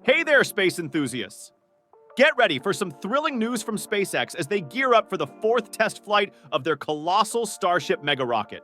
Hey there, space enthusiasts! Get ready for some thrilling news from SpaceX as they gear up for the fourth test flight of their colossal Starship megarocket.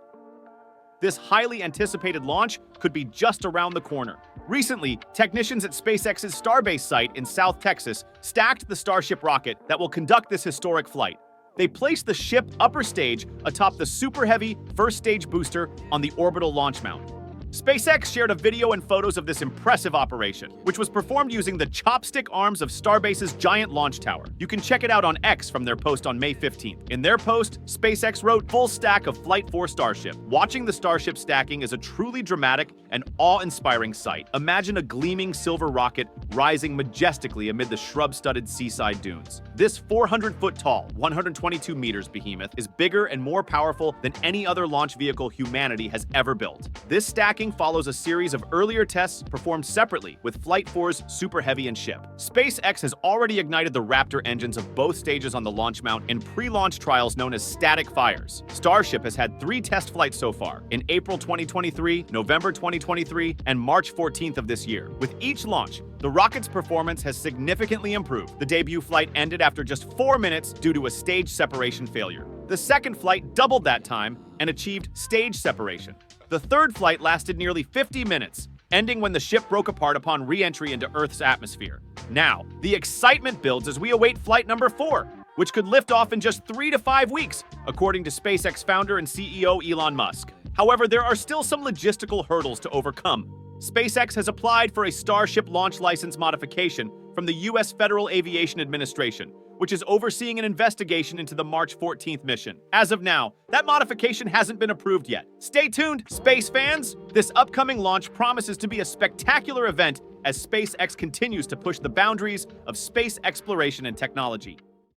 This highly anticipated launch could be just around the corner. Recently, technicians at SpaceX's Starbase site in South Texas stacked the Starship rocket that will conduct this historic flight. They placed the ship upper stage atop the super heavy first stage booster on the orbital launch mount. SpaceX shared a video and photos of this impressive operation, which was performed using the chopstick arms of Starbase's giant launch tower. You can check it out on X from their post on May 15th. In their post, SpaceX wrote, "Full stack of Flight 4 Starship. Watching the Starship stacking is a truly dramatic and awe-inspiring sight. Imagine a gleaming silver rocket rising majestically amid the shrub-studded seaside dunes. This 400-foot-tall, 122 meters behemoth is bigger and more powerful than any other launch vehicle humanity has ever built. This stacking follows a series of earlier tests performed separately with Flight 4's Super Heavy and ship. SpaceX has already ignited the Raptor engines of both stages on the launch mount in pre-launch trials known as static fires. Starship has had 3 test flights so far, in April 2023, November 2023, and March 14th of this year. With each launch, the rocket's performance has significantly improved. The debut flight ended after just 4 minutes due to a stage separation failure. The second flight doubled that time and achieved stage separation. The third flight lasted nearly 50 minutes, ending when the ship broke apart upon re-entry into Earth's atmosphere. Now, the excitement builds as we await flight number 4, which could lift off in just 3 to 5 weeks, according to SpaceX founder and CEO Elon Musk. However, there are still some logistical hurdles to overcome. SpaceX has applied for a Starship launch license modification from the U.S. Federal Aviation Administration, which is overseeing an investigation into the March 14th mission. As of now, that modification hasn't been approved yet. Stay tuned, space fans! This upcoming launch promises to be a spectacular event as SpaceX continues to push the boundaries of space exploration and technology.